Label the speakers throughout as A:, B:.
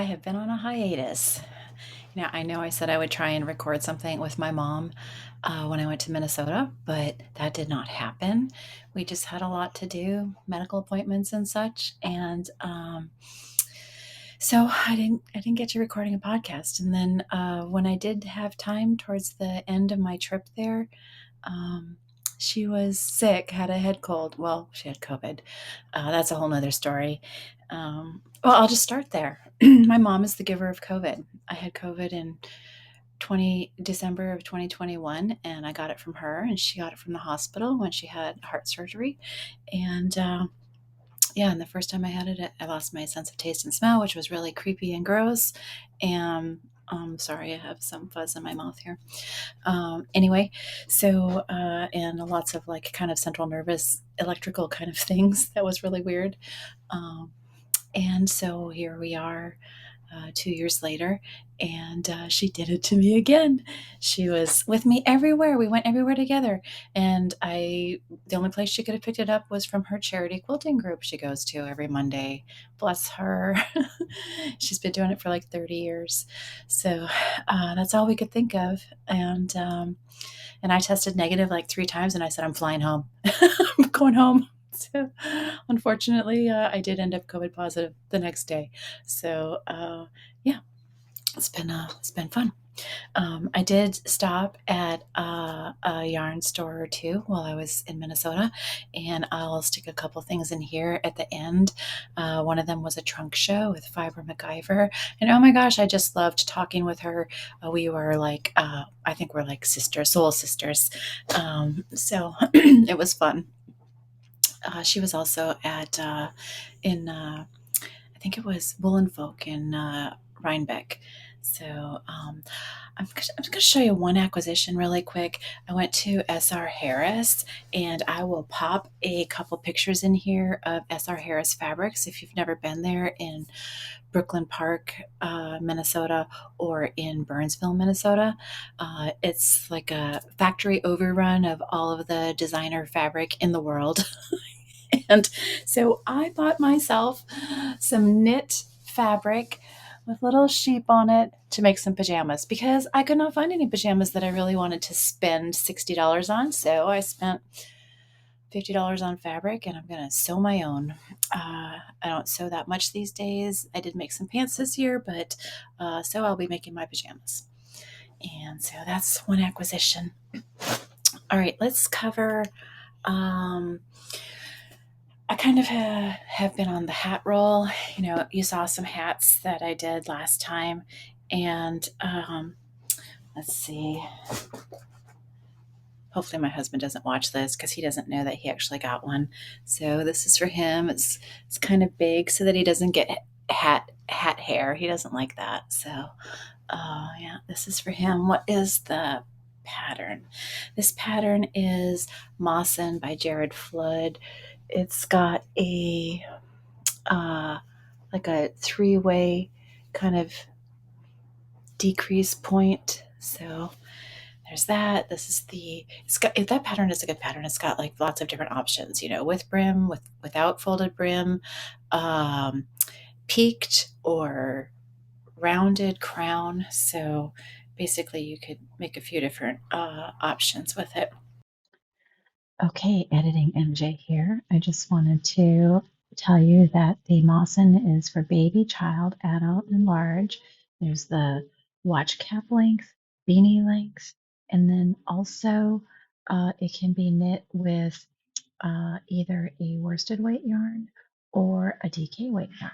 A: have been on a hiatus. I know I said I would try and record something with my mom when I went to Minnesota, but that did not happen. We just had a lot to do, medical appointments and such, and so I didn't get to recording a podcast. And then when I did have time towards the end of my trip there, um, she was sick, had a head cold. Well, she had COVID. That's a whole nother story. Well, I'll just start there. My mom is the giver of COVID. I had COVID in December of 2021, and I got it from her, and she got it from the hospital when she had heart surgery. And yeah, and the first time I had it, I lost my sense of taste and smell, which was really creepy and gross. And sorry, I have some fuzz in my mouth here. Anyway, so and lots of like kind of central nervous electrical kind of things. That was really weird. And so here we are 2 years later, and she did it to me again. She was with me everywhere. We went everywhere together. And the only place she could have picked it up was from her charity quilting group she goes to every Monday. Bless her. She's been doing it for like 30 years. So that's all we could think of. And I tested negative like 3 times, and I said, I'm flying home. I'm going home. So unfortunately, I did end up COVID positive the next day. So yeah, it's been fun. I did stop at a yarn store or two while I was in Minnesota, and I'll stick a couple things in here at the end. One of them was a trunk show with Fiber MacGyver, and oh my gosh, I just loved talking with her. We were like, I think we're like sisters, soul sisters. So it was fun. She was also at I think it was WOOLFOLK in Rhinebeck. So I'm going to show you one acquisition really quick. I went to SR Harris, and I will pop a couple pictures in here of SR Harris fabrics if you've never been there in Brooklyn Park, Minnesota, or in Burnsville, Minnesota. It's like a factory overrun of all of the designer fabric in the world. And so I bought myself some knit fabric with little sheep on it to make some pajamas because I could not find any pajamas that I really wanted to spend $60 on. So I spent $50 on fabric, and I'm going to sew my own. I don't sew that much these days. I did make some pants this year, but so I'll be making my pajamas. And so that's one acquisition. All right, let's cover I kind of have been on the hat roll. You saw some hats that I did last time. And let's see. Hopefully my husband doesn't watch this because he doesn't know that he actually got one. So this is for him. It's kind of big so that he doesn't get hat hair. He doesn't like that. So yeah, this is for him. What is the pattern? This pattern is Mawson by Jared Flood. It's got a like a 3-way kind of decrease point. So there's that. That pattern is a good pattern. It's got like lots of different options, with brim, without folded brim, peaked or rounded crown. So basically you could make a few different options with it. Okay, editing MJ here. I just wanted to tell you that the Mawson is for baby, child, adult, and large. There's the watch cap length, beanie length, and then also it can be knit with either a worsted weight yarn or a DK weight yarn.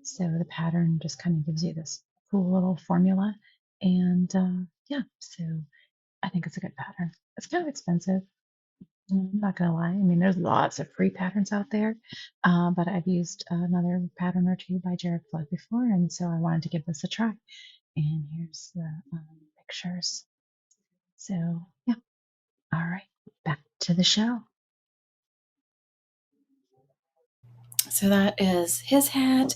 A: So the pattern just kind of gives you this cool little formula. And yeah, so I think it's a good pattern. It's kind of expensive. I'm not gonna lie. I mean, there's lots of free patterns out there, but I've used another pattern or two by Jared Flood before, and so I wanted to give this a try. And here's the pictures. So yeah, all right, back to the show. So that is his hat.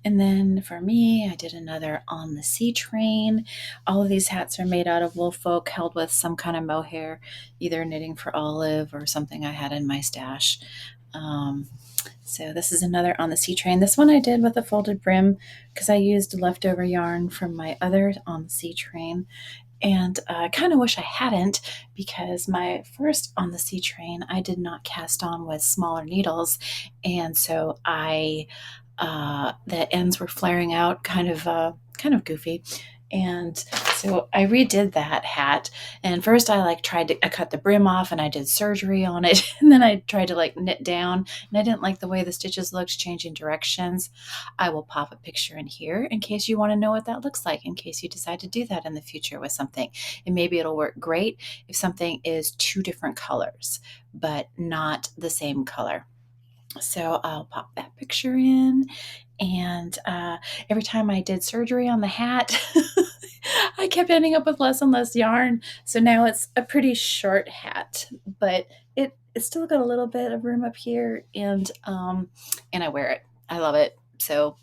A: And then for me, I did another on the sea train. All of these hats are made out of WOOLFOLK held with some kind of mohair, either knitting for Olive or something I had in my stash. So this is another on the sea train. This one I did with a folded brim because I used leftover yarn from my other on the sea train. And I kind of wish I hadn't, because my first on the sea train I did not cast on with smaller needles, and so the ends were flaring out, kind of goofy. And so I redid that hat. And first I cut the brim off and I did surgery on it. And then I tried to knit down, and I didn't like the way the stitches looked changing directions. I will pop a picture in here in case you want to know what that looks like, in case you decide to do that in the future with something. And maybe it'll work great if something is two different colors, but not the same color. So I'll pop that picture in. And every time I did surgery on the hat, I kept ending up with less and less yarn. So now it's a pretty short hat, but it's still got a little bit of room up here, and I wear it. I love it. So,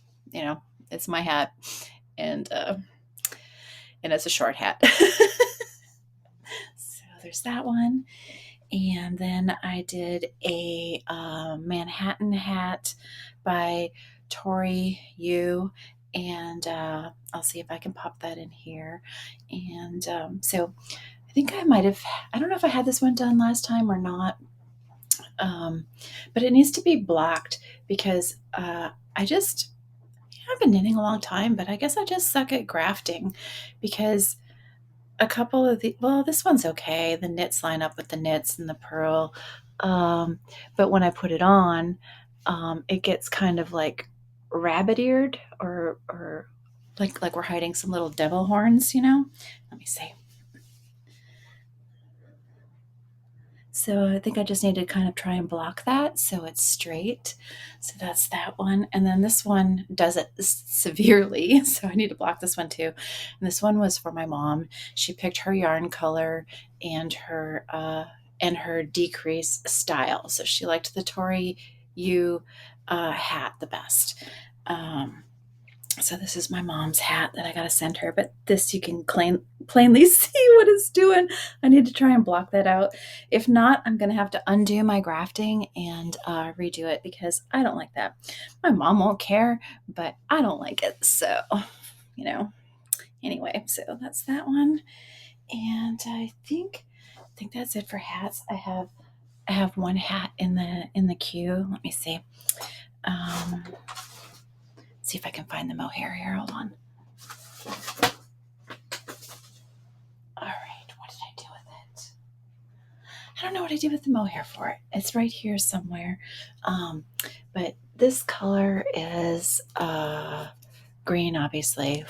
A: it's my hat, and it's a short hat. So there's that one. And then I did a Manhattan hat by Tori and I'll see if I can pop that in here. And so I think I don't know if I had this one done last time or not, but it needs to be blocked because I've been knitting a long time, but I guess I just suck at grafting, because a couple of this one's okay. The knits line up with the knits and the purl. But when I put it on, it gets kind of like rabbit-eared, or like we're hiding some little devil horns, Let me see. So I think I just need to kind of try and block that so it's straight. So that's that one. And then this one does it severely, so I need to block this one too. And this one was for my mom. She picked her yarn color and her decrease style. So she liked the Tori hat the best. So this is my mom's hat that I got to send her, but this you can plainly see what it's doing. I need to try and block that out. If not, I'm going to have to undo my grafting and redo it, because I don't like that. My mom won't care, but I don't like it. So, anyway, so that's that one. And I think that's it for hats. I have one hat in the queue. Let me see. See if I can find the mohair here. Hold on. All right, what did I do with it? I don't know what I did with the mohair for it. It's right here somewhere. But this color is green, obviously.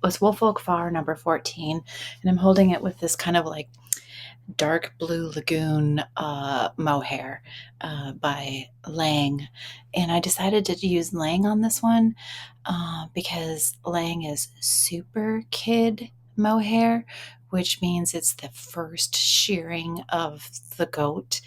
A: It's WOOLFOLK Far number 14, and I'm holding it with this kind of like dark blue lagoon mohair by Lang. And I decided to use Lang on this one because Lang is super kid mohair, which means it's the first shearing of the goat.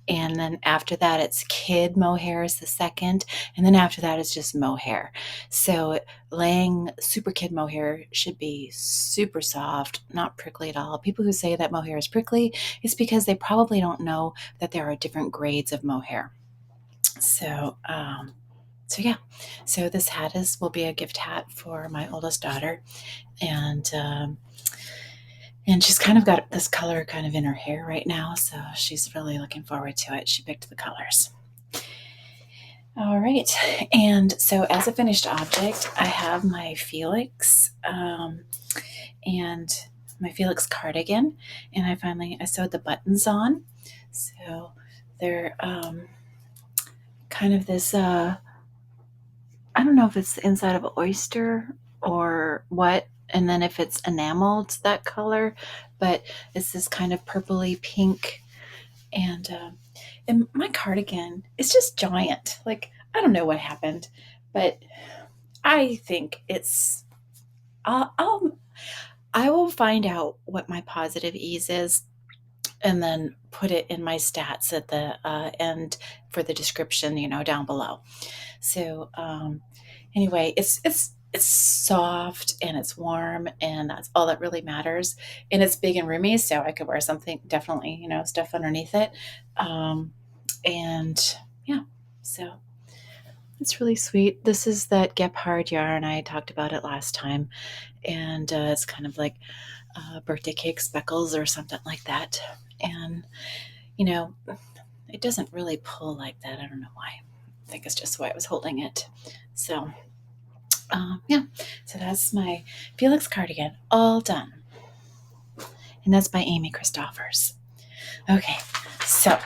A: And then after that, it's kid mohair is the second. And then after that, it's just mohair. So Lang super kid mohair should be super soft, not prickly at all. People who say that mohair is prickly, it's because they probably don't know that there are different grades of mohair. So yeah. So this hat will be a gift hat for my oldest daughter. And she's kind of got this color kind of in her hair right now, so she's really looking forward to it. She picked the colors. All right, and so as a finished object, I have my Felix and my Felix cardigan, and I sewed the buttons on. So they're kind of this, I don't know if it's the inside of an oyster or what, and then if it's enameled that color, but it's this kind of purpley pink. And my cardigan is just giant. Like, I don't know what happened, but I think I will find out what my positive ease is and then put it in my stats at the end for the description, down below. So anyway, it's soft and it's warm, and that's all that really matters. And it's big and roomy, so I could wear something, definitely, stuff underneath it. And yeah, so It's really sweet. This is that Gepard yarn. I talked about it last time, and it's kind of like birthday cake speckles or something like that. And, you know, it doesn't really pull like that. I don't know why. I think it's just the way I was holding it. So, yeah. So that's my Felix cardigan all done. And that's by Amy Christoffers. Okay. So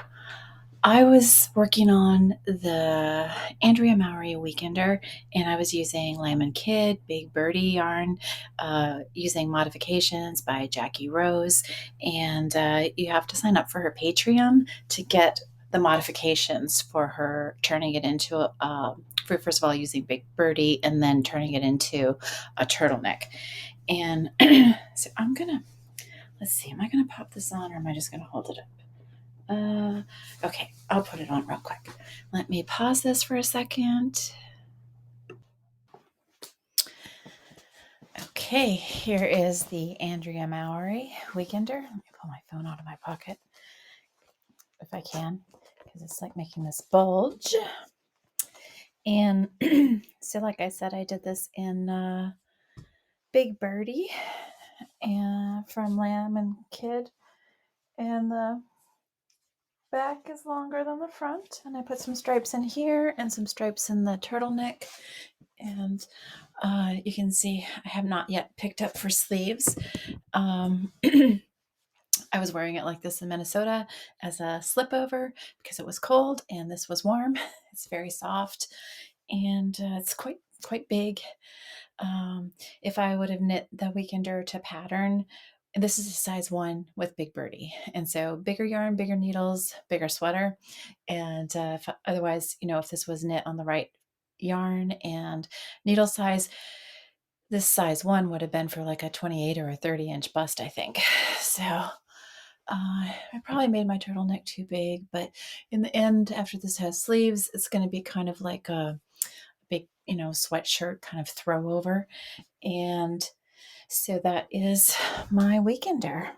A: I was working on the Andrea Mowry Weekender, and I was using Lamb and Kid, Big Birdie yarn, using modifications by Jackie Rose. And you have to sign up for her Patreon to get the modifications for her turning it into for first of all using Big Birdie and then turning it into a turtleneck. And so let's see, am I gonna pop this on or am I just gonna hold it up? Okay, I'll put it on real quick. Let me pause this for a second. Okay, here is the Andrea Mowry Weekender. Let me pull my phone out of my pocket if I can, because it's like making this bulge. And so, like I said, I did this in Big Birdie and from Lamb and Kid, and the back is longer than the front, and I put some stripes in here and some stripes in the turtleneck. And you can see I have not yet picked up for sleeves. I was wearing it like this in Minnesota as a slip over because it was cold and this was warm. It's very soft and it's quite big. If I would have knit the Weekender to pattern, this is a size 1 with Big Birdie, and so bigger yarn, bigger needles, bigger sweater. And otherwise, if this was knit on the right yarn and needle size, this size 1 would have been for like a 28 or a 30-inch bust, I think. So I probably made my turtleneck too big, but in the end, after this has sleeves, it's going to be kind of like a big, sweatshirt kind of throw over. And so that is my Weekender.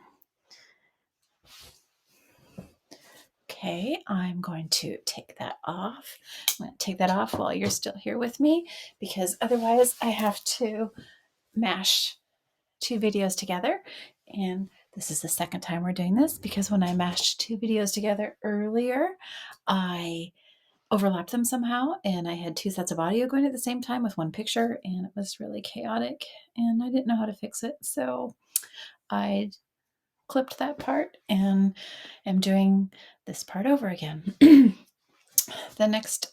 A: Okay, I'm going to take that off. I'm going to take that off while you're still here with me, because otherwise I have to mash 2 videos together. And this is the second time we're doing this, because when I mashed 2 videos together earlier, I overlapped them somehow, and I had 2 sets of audio going at the same time with one picture, and it was really chaotic, and I didn't know how to fix it. So I clipped that part and am doing this part over again. The next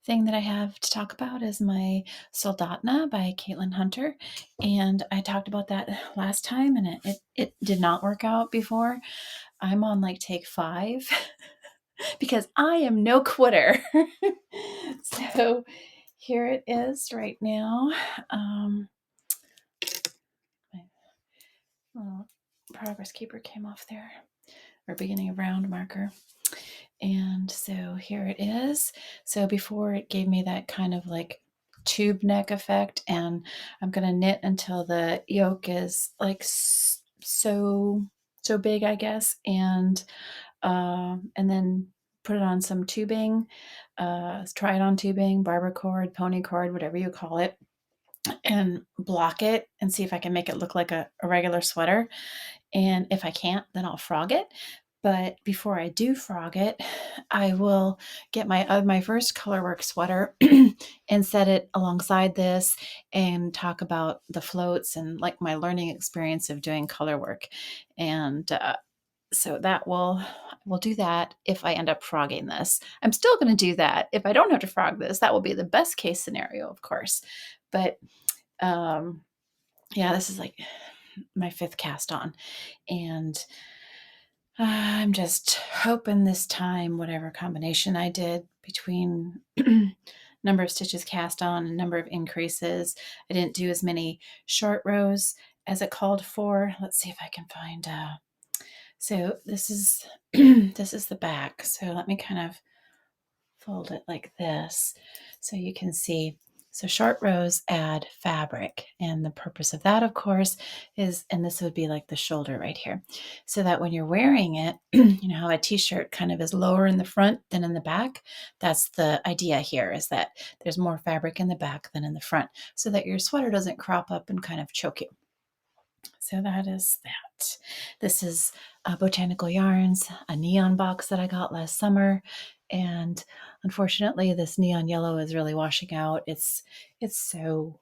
A: thing that I have to talk about is my Soldatna by Caitlin Hunter, and I talked about that last time, and it did not work out before. I'm on like take 5 because I am no quitter. So here it is right now. My little progress keeper came off there, or beginning of round marker. And so here it is. So before it gave me that kind of like tube neck effect, and I'm going to knit until the yoke is like so big, I guess, and then put it on some tubing, try it on tubing, barber cord, pony cord, whatever you call it, and block it and see if I can make it look like a regular sweater. And if I can't, then I'll frog it. But before I do frog it, I will get my first colorwork sweater and set it alongside this and talk about the floats and like my learning experience of doing colorwork. And so that we'll do that if I end up frogging this. I'm still going to do that if I don't have to frog this. That will be the best case scenario, of course. But yeah, this is like my 5th cast on, and I'm just hoping this time, whatever combination I did between number of stitches cast on and number of increases, I didn't do as many short rows as it called for. Let's see if I can find. So this is this is the back. So let me kind of fold it like this so you can see. So short rows add fabric, and the purpose of that, of course, is, and this would be like the shoulder right here, so that when you're wearing it, you know how a t-shirt kind of is lower in the front than in the back? That's the idea here, is that there's more fabric in the back than in the front, so that your sweater doesn't crop up and kind of choke you. So that is that. This is Botanical Yarns, a neon box that I got last summer. And unfortunately, this neon yellow is really washing out. It's so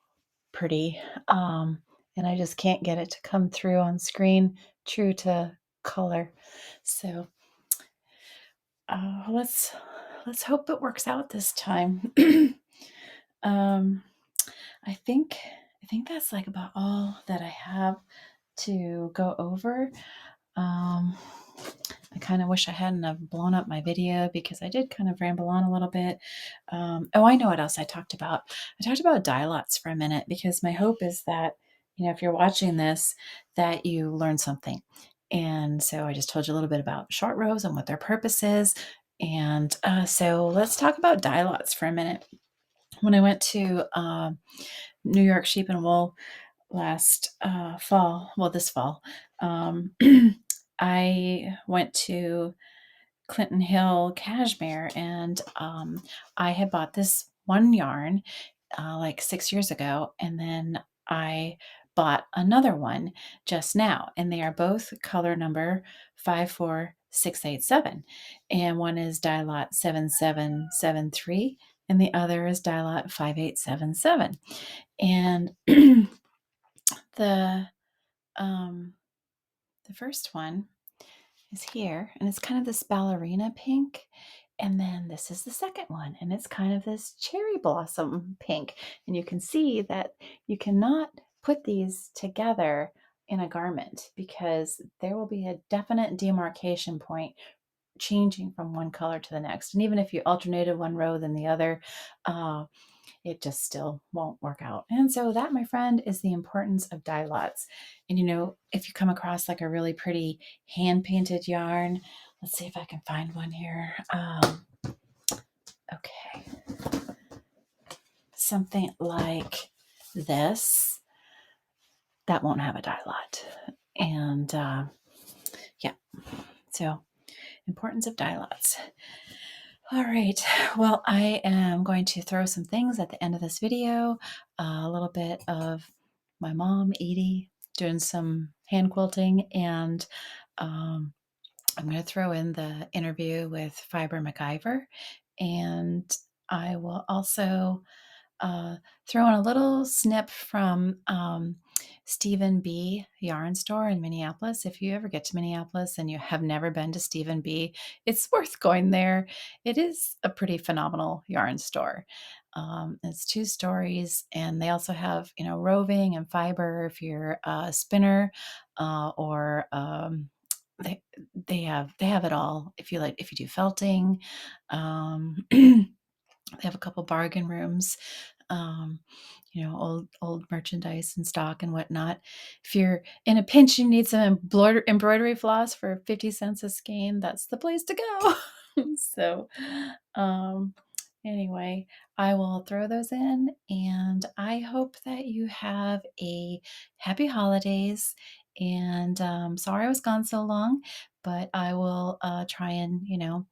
A: pretty. And I just can't get it to come through on screen true to color. So let's hope it works out this time. I think that's like about all that I have to go over. I kind of wish I hadn't have blown up my video, because I did kind of ramble on a little bit. Oh, I know what else I talked about. I talked about dye lots for a minute, because my hope is that, you know, if you're watching this, that you learn something. And so I just told you a little bit about short rows and what their purpose is. And so let's talk about dye lots for a minute. When I went to New York Sheep and Wool last this fall, I went to Clinton Hill Cashmere, and I had bought this one yarn like 6 years ago, and then I bought another one just now, and they are both color number 54687, and one is dye lot 7773, and the other is dye lot 5877. And the first one is here, and it's kind of this ballerina pink. And then this is the second one, and it's kind of this cherry blossom pink. And you can see that you cannot put these together in a garment, because there will be a definite demarcation point changing from one color to the next. And even if you alternated one row then the other, it just still won't work out. And so that, my friend, is the importance of dye lots. And you know, if you come across like a really pretty hand painted yarn, let's see if I can find one here. Okay, something like this, that won't have a dye lot. And yeah, so importance of dye lots. All right, well, I am going to throw some things at the end of this video. A little bit of my mom, Edie, doing some hand quilting, and I'm going to throw in the interview with Fiber MacGyver, and I will also throw in a little snip from Stephen B. Yarn Store in Minneapolis. If you ever get to Minneapolis and you have never been to Stephen B., it's worth going there. It is a pretty phenomenal yarn store. It's 2 stories, and they also have, you know, roving and fiber if you're a spinner, or they have it all if you do felting. They have a couple bargain rooms, you know, old merchandise and stock and whatnot. If you're in a pinch, you need some embroidery floss for 50 cents a skein, that's the place to go. So anyway, I will throw those in, and I hope that you have a happy holidays. And sorry I was gone so long, but I will try and, you know,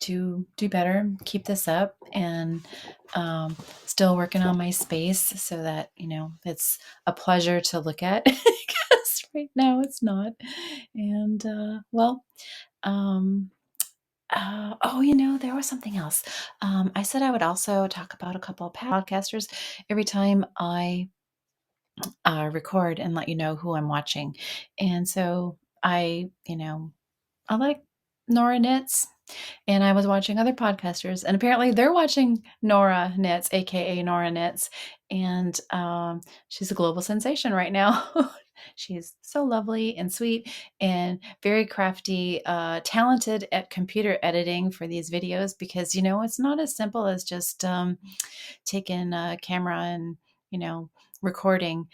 A: to do better, keep this up, and still working on my space so that, you know, it's a pleasure to look at, because right now it's not. And oh, you know, there was something else. I said I would also talk about a couple of podcasters every time I record, and let you know who I'm watching. And so I like Nora Knits, and I was watching other podcasters, and apparently they're watching Nora Knits, aka Nora Knits, and she's a global sensation right now. She's so lovely and sweet and very crafty, talented at computer editing for these videos, because, you know, it's not as simple as just taking a camera and, you know, recording.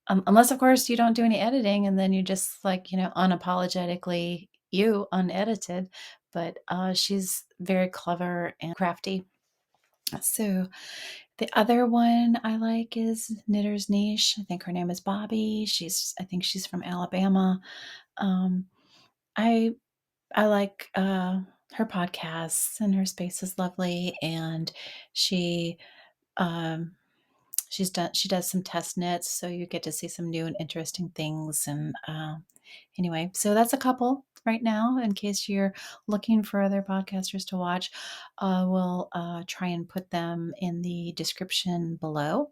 A: Unless, of course, you don't do any editing, and then you just, like, you know, unapologetically you unedited. But she's very clever and crafty. So The other one I like is Knitter's Niche. I think her name is Bobby. I think she's from Alabama. Um, I I like her podcasts, and her space is lovely. And she um, she does some test knits, so you get to see some new and interesting things. And anyway, so that's a couple right now. In case you're looking for other podcasters to watch, we'll try and put them in the description below.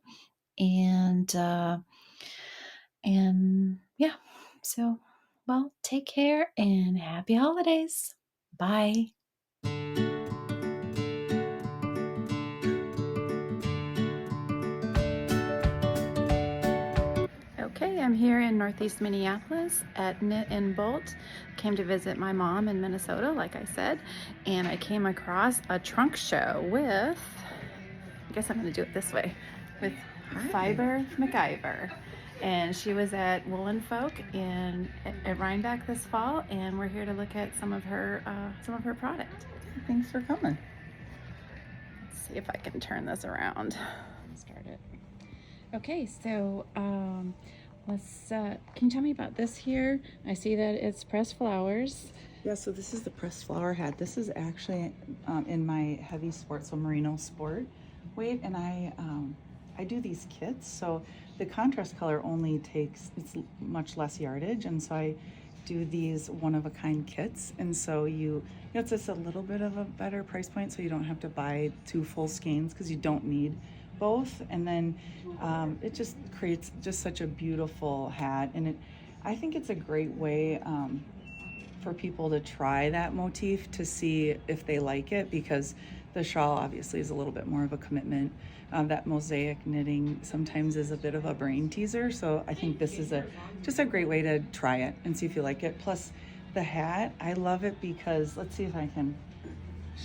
A: And yeah, so, well, take care and happy holidays. Bye. Okay, I'm here in Northeast Minneapolis at Knit and Bolt. Came to visit my mom in Minnesota, like I said, and I came across a trunk show with, I guess I'm going to do it this way, with Fiber MacGyver. And she was at WOOLFOLK at Rhinebeck this fall, and we're here to look at some of her product.
B: Thanks for coming.
A: Let's see if I can turn this around. Start it. Okay, so can you tell me about this here? I see that it's pressed flowers.
B: Yeah, so this is the pressed flower hat. This is actually in my heavy sport, so merino sport weight, and I do these kits. So the contrast color only takes, it's much less yardage, and so I do these one-of-a-kind kits. And so it's just a little bit of a better price point, so you don't have to buy 2 full skeins because you don't need both. And then it just creates just such a beautiful hat, and I think it's a great way for people to try that motif to see if they like it, because the shawl obviously is a little bit more of a commitment. That mosaic knitting sometimes is a bit of a brain teaser, so I think this is just a great way to try it and see if you like it. Plus the hat, I love it because, let's see if I can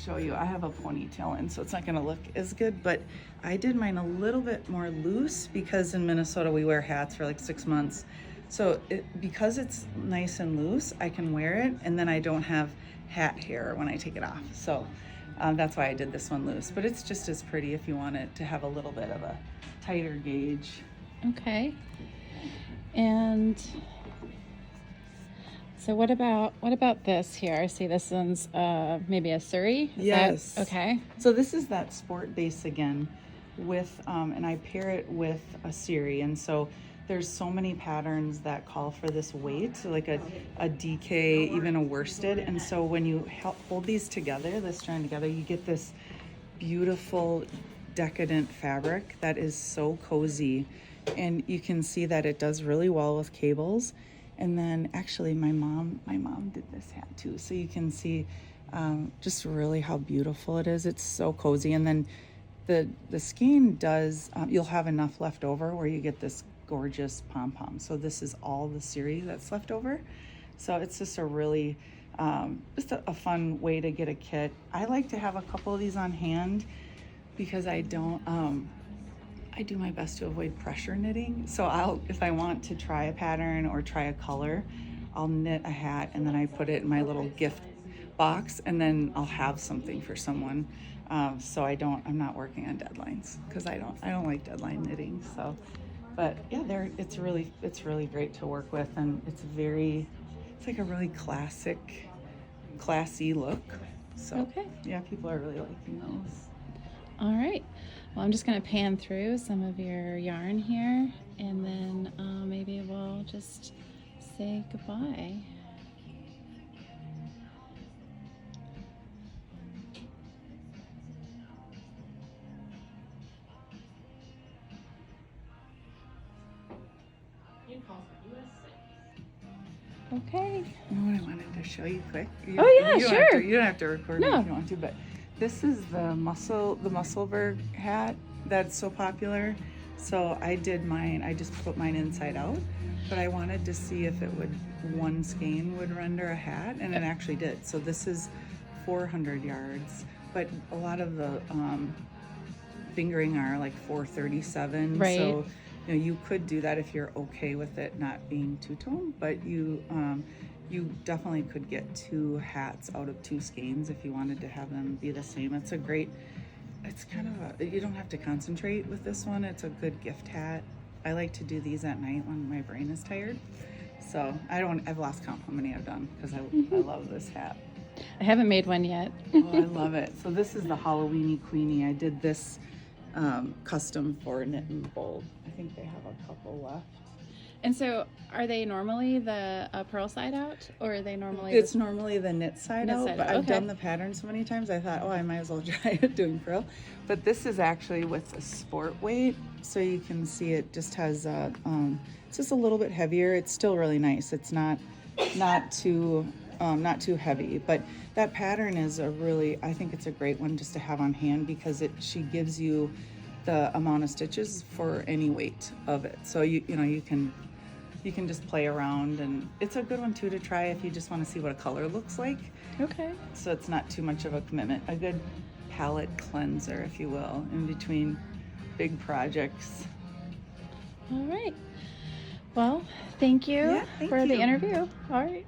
B: show you. I have a ponytail in, so it's not going to look as good, but I did mine a little bit more loose because in Minnesota we wear hats for like 6 months. So because it's nice and loose, I can wear it, and then I don't have hat hair when I take it off. So that's why I did this one loose, but it's just as pretty if you want it to have a little bit of a tighter gauge.
A: Okay. And so what about this here? I see this one's maybe a Surrey.
B: Yes.
A: Okay.
B: So this is that sport base again with, and I pair it with a Siri. And so there's so many patterns that call for this weight, so like a DK, even a worsted. And so when you hold these together, this strand together, you get this beautiful decadent fabric that is so cozy. And you can see that it does really well with cables. And then actually my mom did this hat too. So you can see just really how beautiful it is. It's so cozy. And then the skein does, you'll have enough left over where you get this gorgeous pom-pom. So this is all the series that's left over. So it's just a really, just a fun way to get a kit. I like to have a couple of these on hand because I do my best to avoid pressure knitting. So if I want to try a pattern or try a color, I'll knit a hat and then I put it in my little gift box, and then I'll have something for someone. So I'm not working on deadlines because I don't like deadline knitting. So, but yeah, it's really great to work with, and it's like a really classy look. So
A: Okay.
B: yeah, people are really liking those.
A: All right. Well, I'm just going to pan through some of your yarn here, and then maybe we'll just say goodbye. Okay.
B: You know what I wanted to show you quick?
A: Sure.
B: You don't have to record me if you want to, but this is the Musselburgh hat that's so popular. So I did mine, I just put mine inside out, but I wanted to see if one skein would render a hat, and it actually did. So this is 400 yards, but a lot of the fingering are like 437.
A: Right.
B: So you could do that if you're okay with it not being two-tone, but you definitely could get 2 hats out of 2 skeins if you wanted to have them be the same. It's it's kind of you don't have to concentrate with this one. It's a good gift hat. I like to do these at night when my brain is tired. So I've lost count how many I've done because I love this hat.
A: I haven't made one yet.
B: Oh, I love it. So this is the Halloweeny Queenie. I did this custom for Knit and Bold. I think they have a couple left.
A: And so are they normally the pearl side out, or are they normally?
B: It's normally the knit side out, but I've
A: okay.
B: done the pattern so many times I thought, oh, I might as well try it doing pearl. But this is actually with a sport weight, so you can see it just has it's just a little bit heavier. It's still really nice. It's not too heavy, but that pattern is I think it's a great one just to have on hand because she gives you the amount of stitches for any weight of it. So you can just play around, and it's a good one too to try if you just want to see what a color looks like.
A: Okay.
B: So it's not too much of a commitment. A good palette cleanser, if you will, in between big projects.
A: All right. Well, thank you for the interview. All right.